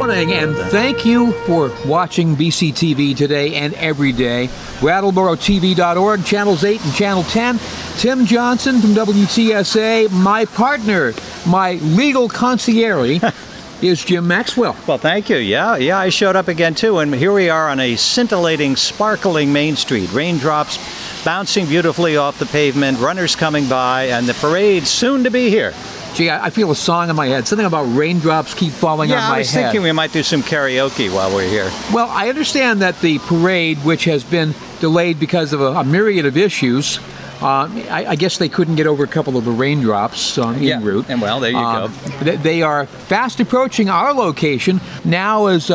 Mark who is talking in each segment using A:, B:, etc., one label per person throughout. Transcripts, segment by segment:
A: Morning, and thank you for watching BCTV today and every day. BrattleboroTV.org, Channels 8 and Channel 10. Tim Johnson from WTSA. My partner, my legal concierge, is Jim Maxwell.
B: Well, thank you. Yeah, I showed up again, too. And here we are on a scintillating, sparkling Main Street. Raindrops bouncing beautifully off the pavement, runners coming by, and the parade soon to be here.
A: Gee, I feel a song in my head. Something about raindrops keep falling on my head.
B: Yeah, I was thinking we might do some karaoke while we're here.
A: Well, I understand that the parade, which has been delayed because of a myriad of issues, I guess they couldn't get over a couple of the raindrops en route.
B: And well, there you go.
A: They are fast approaching our location now, as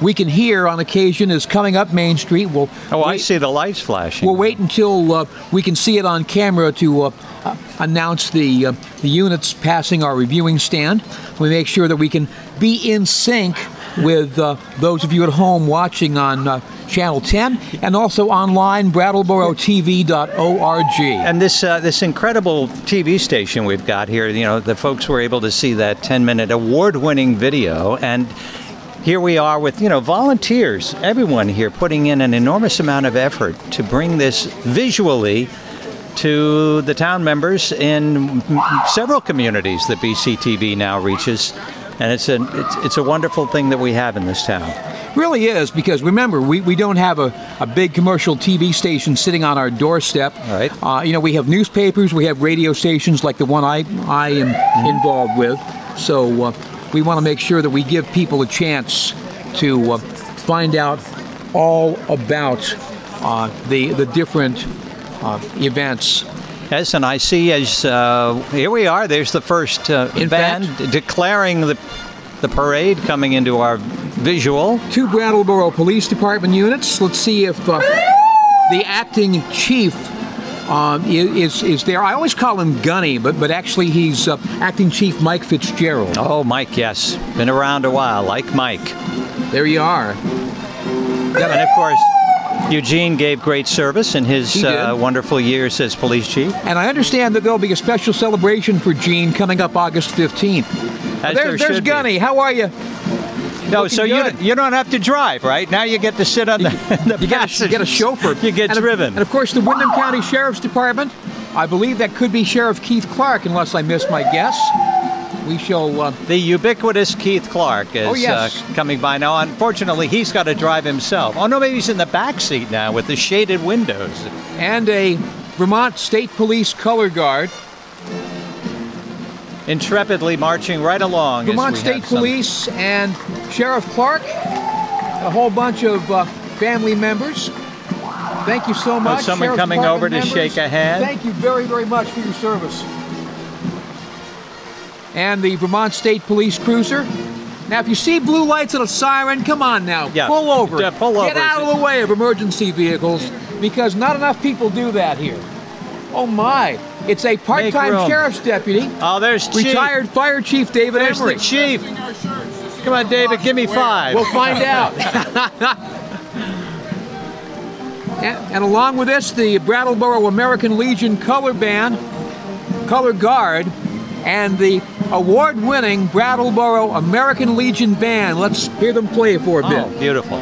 A: we can hear on occasion is coming up Main Street.
B: I see the lights flashing.
A: We'll wait until we can see it on camera to announce the units passing our reviewing stand. We make sure that we can be in sync with those of you at home watching on Channel 10 and also online, BrattleboroTV.org.
B: And this incredible TV station we've got here, you know, the folks were able to see that 10-minute award-winning video, and here we are with, you know, volunteers, everyone here putting in an enormous amount of effort to bring this visually to the town members in several communities that BCTV now reaches. And it's a wonderful thing that we have in this town.
A: Really is, because remember, we don't have a big commercial TV station sitting on our doorstep.
B: Right.
A: You know, we have newspapers, we have radio stations like the one I am involved with. So we want to make sure that we give people a chance to find out all about the different events.
B: Yes, and I see as here we are. There's the first band declaring the parade coming into our visual. 2 Brattleboro Police Department units. Let's see if the acting chief is there. I always call him Gunny, but actually he's acting chief Mike Fitzgerald. Oh, Mike, yes, been around a while, like Mike.
A: There you are.
B: And of course, Eugene gave great service in his wonderful years as police chief.
A: And I understand that there'll be a special celebration for Gene coming up August 15th. There's Gunny. How are you?
B: No, so you don't have to drive, right? Now you get to sit on the
A: you get a chauffeur.
B: You get driven.
A: And of course, the Windham County Sheriff's Department. I believe that could be Sheriff Keith Clark, unless I miss my guess. We shall...
B: the ubiquitous Keith Clark is coming by now. Unfortunately, he's got to drive himself. Oh, no, maybe he's in the back seat now with the shaded windows.
A: And a Vermont State Police Color Guard.
B: Intrepidly marching right along.
A: Vermont State Police and Sheriff Clark. A whole bunch of family members. Thank you so much.
B: Someone
A: Sheriff's
B: coming over to
A: members,
B: shake a hand.
A: Thank you very, very much for your service. And the Vermont State Police Cruiser. Now, if you see blue lights and a siren, come on now, pull over.
B: Pull over.
A: Get out of the way of emergency vehicles, because not enough people do that here. Oh my, it's a part-time sheriff's deputy.
B: Oh, there's Chief.
A: Retired Fire Chief David Emery.
B: There's the Chief. Come on, David, give me 5.
A: We'll find out. And along with this, the Brattleboro American Legion Color Guard, and the award-winning Brattleboro American Legion Band. Let's hear them play for a bit.
B: Oh, beautiful.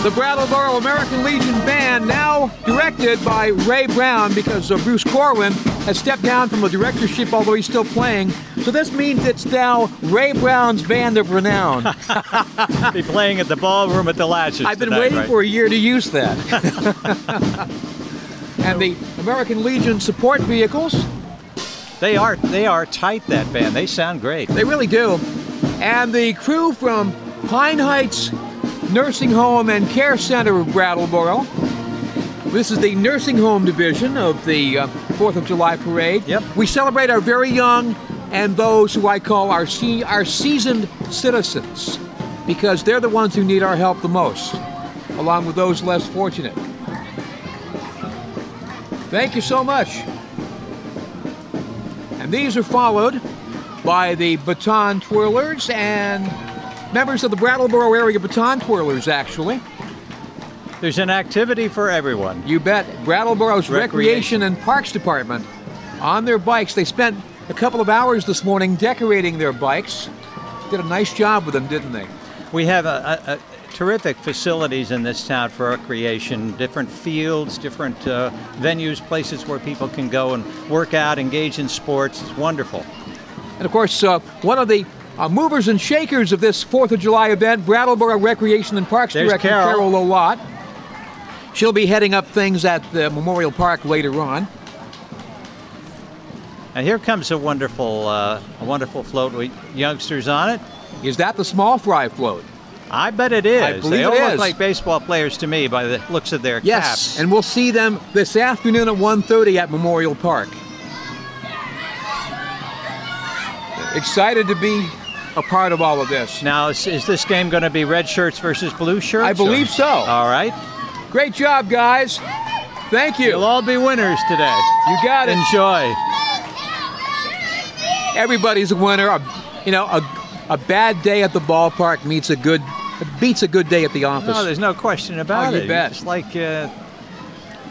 A: The Brattleboro American Legion Band, now directed by Ray Brown, because Bruce Corwin has stepped down from the directorship, although he's still playing. So this means it's now Ray Brown's Band of Renown.
B: Be playing at the ballroom at the Latches.
A: I've been waiting for a year to use that. And the American Legion support vehicles.
B: They are tight, that band. They sound great.
A: They really do. And the crew from Pine Heights Nursing Home and Care Center of Brattleboro, This is the nursing home division of the 4th of July parade.
B: Yep.
A: We celebrate our very young and those who I call our seasoned citizens, because they're the ones who need our help the most, along with those less fortunate. Thank you so much. And these are followed by the baton twirlers and members of the Brattleboro area baton twirlers, actually.
B: There's an activity for everyone.
A: You bet. Brattleboro's Recreation and Parks Department on their bikes. They spent a couple of hours this morning decorating their bikes. Did a nice job with them, didn't they?
B: We have a terrific facilities in this town for recreation, different fields, different venues, places where people can go and work out, engage in sports. It's wonderful.
A: And of course, one of the movers and shakers of this 4th of July event, Brattleboro Recreation and Parks Director Carol Lolott. She'll be heading up things at the Memorial Park later on.
B: And here comes a wonderful float with youngsters on it.
A: Is that the small fry float?
B: I bet it is.
A: I believe
B: they all
A: it
B: look
A: is.
B: like baseball players to me by the looks of their
A: yes,
B: caps.
A: and we'll see them this afternoon at 1:30 at Memorial Park. Excited to be a part of all of this.
B: Now, is this game going to be red shirts versus blue shirts?
A: I believe so.
B: All right.
A: Great job, guys. Thank you.
B: You'll all be winners today.
A: You got it.
B: Enjoy.
A: Everybody's a winner. A bad day at the ballpark beats a good day at the office.
B: No, there's no question about it.
A: You bet.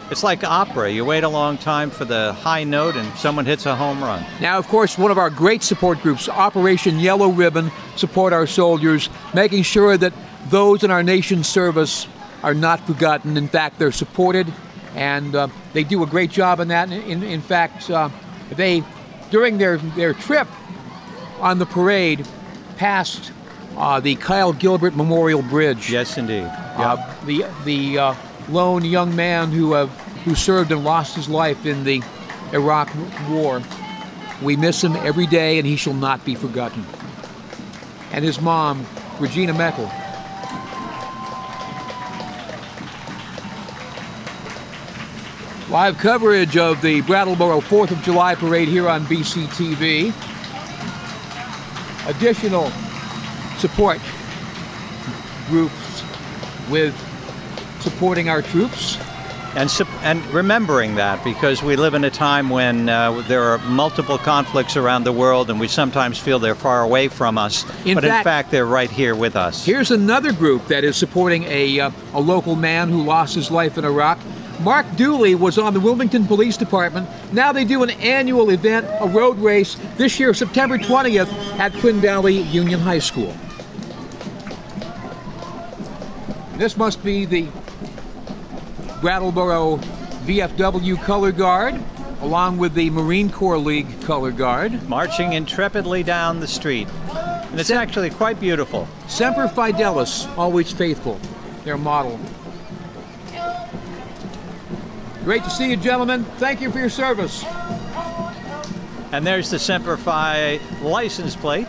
B: It's like opera. You wait a long time for the high note and someone hits a home run.
A: Now, of course, one of our great support groups, Operation Yellow Ribbon, support our soldiers, making sure that those in our nation's service are not forgotten. In fact, they're supported, and they do a great job in that. In fact, they, during their trip on the parade, passed the Kyle Gilbert Memorial Bridge.
B: Yes, indeed. Yep.
A: The lone young man who served and lost his life in the Iraq War. We miss him every day, and he shall not be forgotten. And his mom, Regina Meckel. Live coverage of the Brattleboro 4th of July parade here on BCTV. Additional support groups with supporting our troops.
B: And remembering that, because we live in a time when there are multiple conflicts around the world and we sometimes feel they're far away from us. In fact, they're right here with us.
A: Here's another group that is supporting a local man who lost his life in Iraq. Mark Dooley was on the Wilmington Police Department. Now they do an annual event, a road race, this year, September 20th, at Twin Valley Union High School. This must be the Brattleboro VFW Color Guard, along with the Marine Corps League Color Guard.
B: Marching intrepidly down the street. And it's actually quite beautiful.
A: Semper Fidelis, always faithful, their motto. Great to see you, gentlemen. Thank you for your service.
B: And there's the Semper Fi license plate.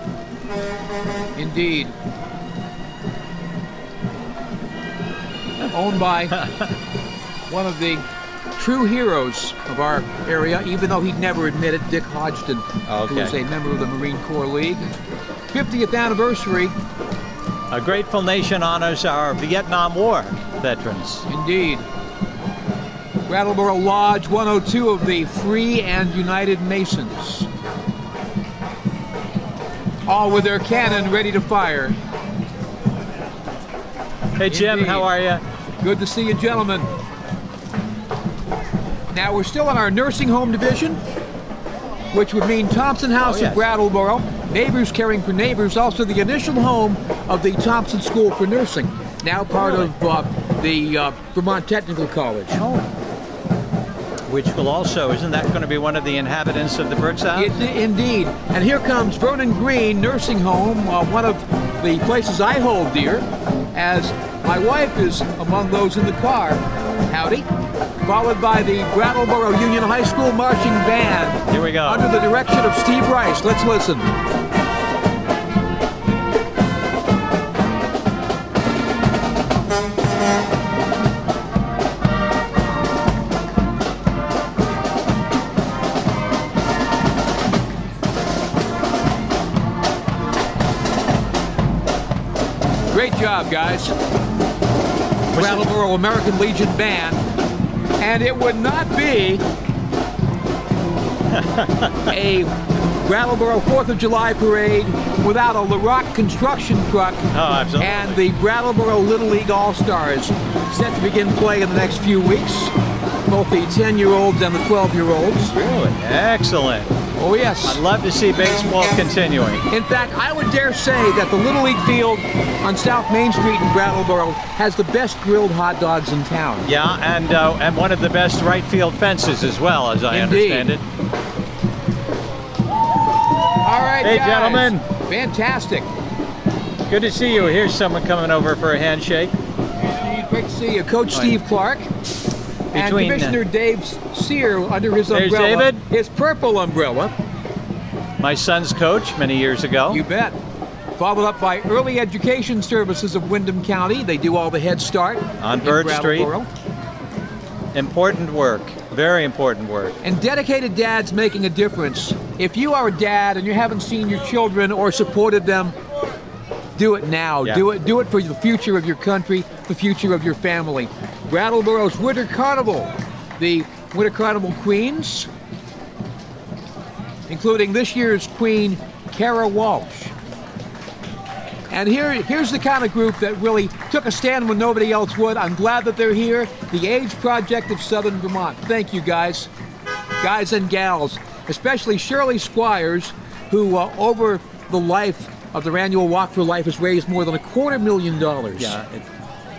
A: Indeed. Owned by one of the true heroes of our area, even though he'd never admit it, Dick Hodgson, who is a member of the Marine Corps League. 50th anniversary.
B: A grateful nation honors our Vietnam War veterans.
A: Indeed. Brattleboro Lodge 102 of the Free and United Masons. All with their cannon ready to fire.
B: Hey Jim, how are you?
A: Good to see you, gentlemen. Now we're still in our nursing home division, which would mean Thompson House of Brattleboro, Neighbors Caring for Neighbors, also the initial home of the Thompson School for Nursing, now part of the Vermont Technical College.
B: Which will also, isn't that going to be one of the inhabitants of the Brooks House?
A: Indeed. And here comes Vernon Green Nursing Home, one of the places I hold dear, as my wife is among those in the car. Howdy. Followed by the Brattleboro Union High School Marching Band.
B: Here we go.
A: Under the direction of Steve Rice. Let's listen. Great job, guys. Brattleboro American Legion Band. And it would not be a Brattleboro 4th of July parade without a LaRock construction truck and the Brattleboro Little League All-Stars set to begin play in the next few weeks. Both the 10-year-olds and the 12-year-olds.
B: Really? Excellent.
A: Oh, yes.
B: I'd love to see baseball continuing.
A: In fact, I would dare say that the Little League field on South Main Street in Brattleboro has the best grilled hot dogs in town.
B: Yeah, and one of the best right field fences as well, as I understand it.
A: All right,
B: hey,
A: guys.
B: gentlemen.
A: Fantastic.
B: Good to see you. Here's someone coming over for a handshake.
A: Great to see you. Coach Steve Clark and Commissioner Dave Sear under his umbrella.
B: David.
A: His purple umbrella.
B: My son's coach many years ago.
A: You bet. Followed up by Early Education Services of Windham County. They do all the Head Start
B: on Bird Street. Important work. Very important work.
A: And dedicated dads making a difference. If you are a dad and you haven't seen your children or supported them, do it now.
B: Yeah.
A: Do it for the future of your country, the future of your family. Brattleboro's Winter Carnival. The Winter Carnival Queens, including this year's Queen, Kara Walsh. And here's the kind of group that really took a stand when nobody else would. I'm glad that they're here. The AIDS Project of Southern Vermont. Thank you, guys and gals, especially Shirley Squires, who over the life of their annual Walk for Life has raised more than $250,000.
B: Yeah,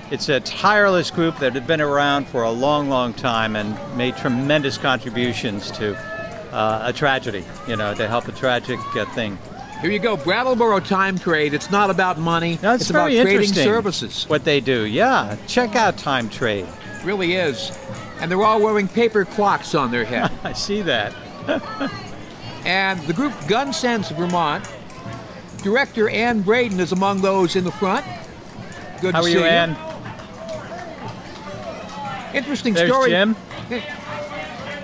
B: it's a tireless group that had been around for a long, long time and made tremendous contributions to a tragedy, to help a tragic thing.
A: Here you go, Brattleboro Time Trade. It's not about money.
B: No,
A: it's about trading services.
B: What they do, yeah. Check out Time Trade.
A: It really is. And they're all wearing paper clocks on their head.
B: I see that.
A: And the group Gun Sense Vermont, Director Ann Braden is among those in the front. Good to see you.
B: How are you, Ann?
A: Interesting
B: There's
A: story.
B: Jim.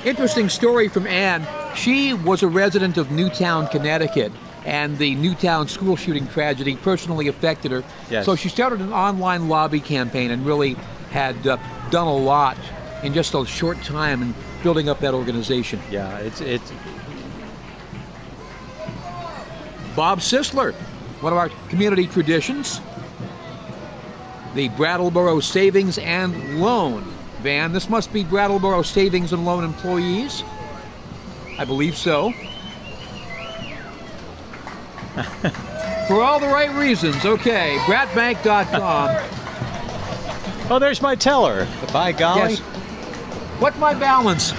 A: Interesting story from Ann. She was a resident of Newtown, Connecticut, and the Newtown school shooting tragedy personally affected her.
B: Yes.
A: So she started an online lobby campaign and really had done a lot in just a short time in building up that organization.
B: Yeah, it's
A: Bob Sisler, one of our community traditions. The Brattleboro Savings and Loan van. This must be Brattleboro Savings and Loan employees. I believe so. For all the right reasons. Okay, bratbank.com.
B: Oh, there's my teller. By golly.
A: Yes. What's my balance?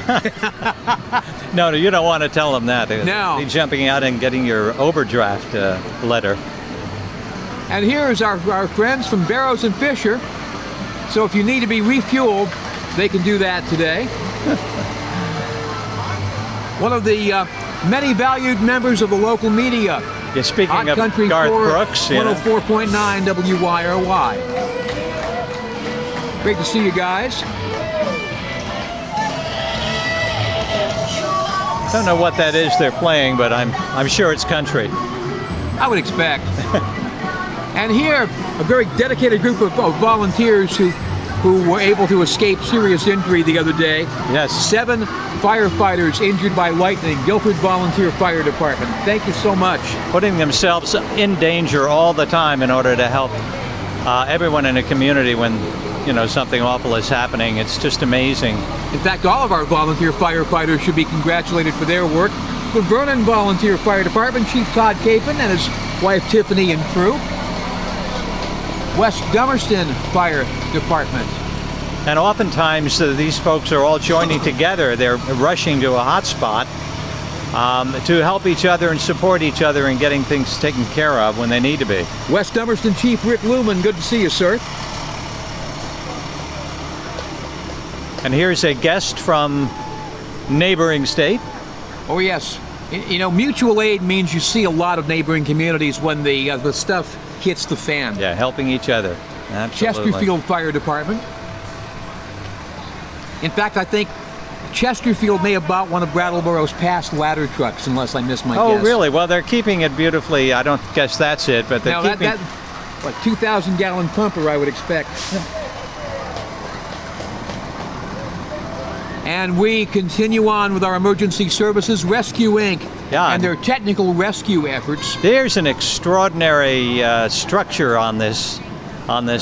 B: No, you don't want to tell them that.
A: No.
B: They're jumping out and getting your overdraft letter.
A: And here's our friends from Barrows and Fisher. So if you need to be refueled, they can do that today. One of the many valued members of the local media.
B: Yeah, speaking
A: Hot
B: of
A: Country
B: Garth
A: 4,
B: Brooks,
A: 104.9 WYRY. Great to see you guys.
B: Don't know what that is they're playing, but I'm sure it's country.
A: I would expect. And here, a very dedicated group of volunteers who were able to escape serious injury the other day.
B: Yes.
A: 7 firefighters injured by lightning, Guilford Volunteer Fire Department. Thank you so much.
B: Putting themselves in danger all the time in order to help everyone in a community when something awful is happening. It's just amazing.
A: In fact, all of our volunteer firefighters should be congratulated for their work. The Vernon Volunteer Fire Department, Chief Todd Capon and his wife Tiffany and crew. West Dummerston Fire Department.
B: And oftentimes these folks are all joining together. They're rushing to a hot spot to help each other and support each other in getting things taken care of when they need to be.
A: West Dummerston Chief Rick Luman, good to see you, sir.
B: And here's a guest from neighboring state.
A: Oh yes, mutual aid means you see a lot of neighboring communities when the stuff hits the fan.
B: Yeah, helping each other. Absolutely.
A: Chesterfield Fire Department. In fact, I think Chesterfield may have bought one of Brattleboro's past ladder trucks, unless I missed my guess.
B: Oh, really? Well, they're keeping it beautifully. I don't guess that's it, but they're keeping...
A: what, 2,000-gallon pumper, I would expect. And we continue on with our emergency services, Rescue Inc. And their technical rescue efforts.
B: There's an extraordinary structure on this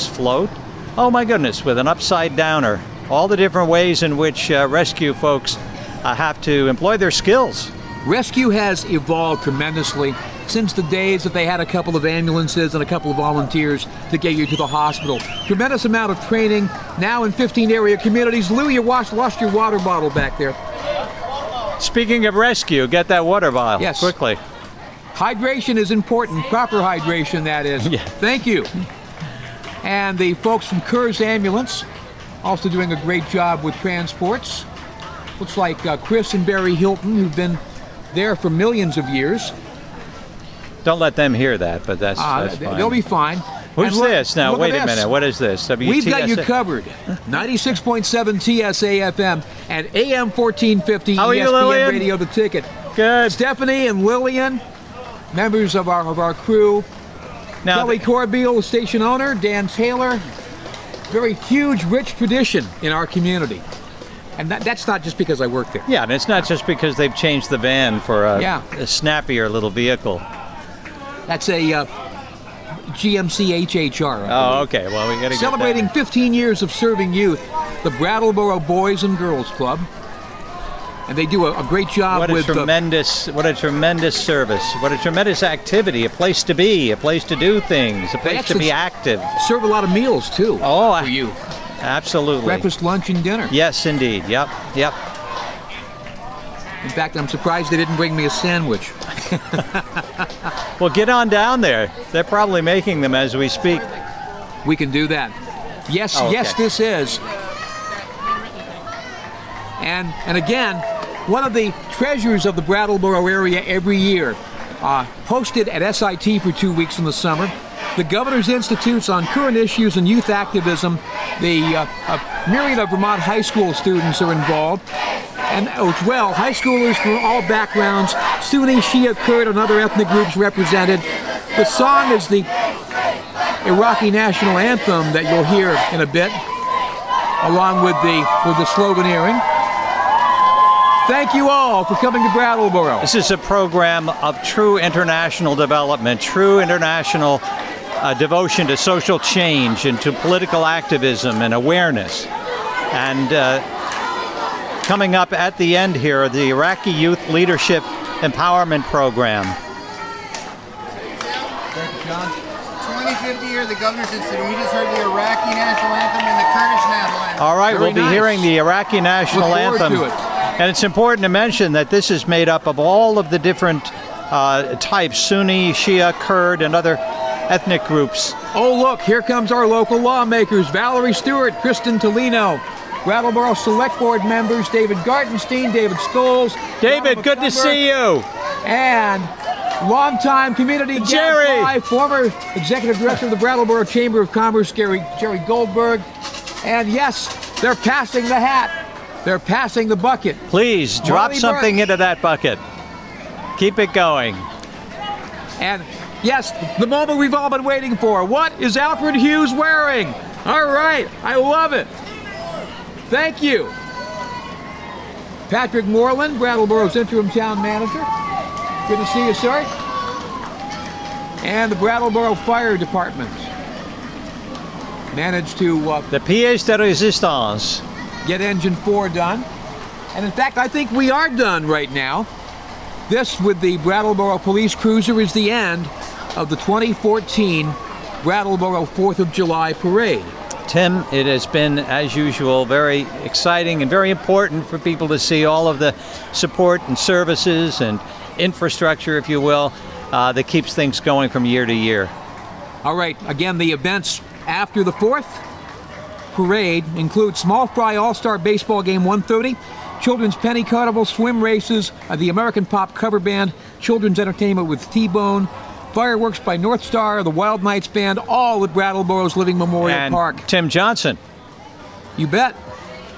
B: float. Oh my goodness, with an upside downer. All the different ways in which rescue folks have to employ their skills.
A: Rescue has evolved tremendously since the days that they had a couple of ambulances and a couple of volunteers to get you to the hospital. Tremendous amount of training now in 15 area communities. Lou, you lost your water bottle back there.
B: Speaking of rescue, get that water bottle.
A: Yes.
B: Quickly.
A: Hydration is important. Proper hydration, that is.
B: Yeah.
A: Thank you. And the folks from Kerr's Ambulance also doing a great job with transports. Looks like Chris and Barry Hilton, who've been there for millions of years.
B: Don't let them hear that, but that's fine.
A: They'll be fine.
B: Who's this? Now, wait a minute. What is this? WTSA?
A: We've got you covered. 96.7 TSA FM and AM 1450 ESPN Radio The Ticket.
B: Good.
A: Stephanie and Lillian, members of our crew. Now, Kelly Corbeil, station owner. Dan Taylor. Very huge, rich tradition in our community. And that's not just because I work there.
B: Yeah, and it's not just because they've changed the van for a snappier little vehicle.
A: That's a GMC HHR.
B: Oh, okay. Well, we got to
A: celebrating 15 years of serving youth, the Brattleboro Boys and Girls Club, and they do a great job. What a tremendous
B: service! What a tremendous activity! A place to be, a place to do things, a place to be active.
A: Serve a lot of meals too.
B: Oh,
A: for you.
B: Absolutely.
A: Breakfast, lunch, and dinner.
B: Yes, indeed. Yep.
A: In fact, I'm surprised they didn't bring me a sandwich.
B: Well, get on down there. They're probably making them as we speak.
A: We can do that. Yes, yes, this is. And again, one of the treasures of the Brattleboro area every year, hosted at SIT for 2 weeks in the summer, the Governor's Institutes on Current Issues and Youth Activism. The myriad of Vermont high school students are involved. And as well, high schoolers from all backgrounds, Sunni, Shia, Kurd, and other ethnic groups represented. The song is the Iraqi national anthem that you'll hear in a bit, along with the sloganeering. Thank you all for coming to Brattleboro.
B: This is a program of true international development, true international devotion to social change and to political activism and awareness. And coming up at the end here, the Iraqi Youth Leadership Empowerment Program.
C: Thank you, John. 25th year, the Governor's Institute. We just heard the Iraqi national anthem and the Kurdish national anthem.
B: All right, we'll be hearing the Iraqi national anthem.
A: To it.
B: And it's important to mention that this is made up of all of the different types, Sunni, Shia, Kurd, and other ethnic groups.
A: Oh, look, here comes our local lawmakers, Valerie Stewart, Kristen Tolino, Brattleboro Select Board members, David Gartenstein, David Scholes.
B: David, good to see you.
A: And longtime community
B: Jerry,
A: former executive director of the Brattleboro Chamber of Commerce, Jerry Goldberg. And yes, they're passing the hat. They're passing the bucket.
B: Please drop something into that bucket. Keep it going.
A: And yes, the moment we've all been waiting for. What is Alfred Hughes wearing? All right, I love it. Thank you. Patrick Moreland, Brattleboro's interim town manager. Good to see you, sir. And the Brattleboro Fire Department managed to...
B: the pièce de résistance.
A: Get Engine 4 done. And in fact, I think we are done right now. This, with the Brattleboro Police Cruiser, is the end of the 2014 Brattleboro 4th of July Parade.
B: Tim, it has been, as usual, very exciting and very important for people to see all of the support and services and infrastructure, if you will, that keeps things going from year to year.
A: All right, again, the events after the 4th Parade include Small Fry All-Star Baseball Game 1:30, Children's Penny Carnival, swim races, the American Pop Cover Band, Children's Entertainment with T-Bone, fireworks by North Star, the Wild Knights Band, all at Brattleboro's Living Memorial Park.
B: Tim Johnson.
A: You bet.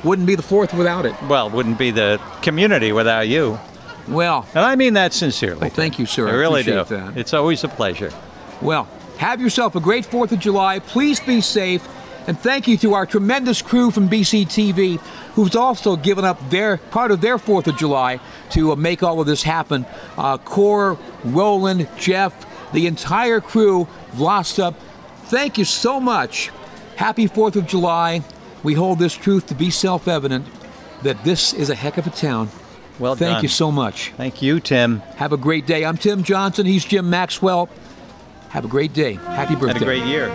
A: Wouldn't be the 4th without it.
B: Well, wouldn't be the community without you.
A: Well.
B: And I mean that sincerely.
A: Well, thank you, sir.
B: I really do.
A: That.
B: It's always a pleasure.
A: Well, Have yourself a great 4th of July. Please be safe. And thank you to our tremendous crew from BCTV, who's also given up their part of their 4th of July to make all of this happen. Core, Roland, Jeff, the entire crew, Vlasta, thank you so much. Happy 4th of July. We hold this truth to be self-evident, that this is a heck of a town.
B: Well done.
A: Thank you so much.
B: Thank you, Tim.
A: Have a great day. I'm Tim Johnson. He's Jim Maxwell. Have a great day. Happy birthday.
B: Had a great year.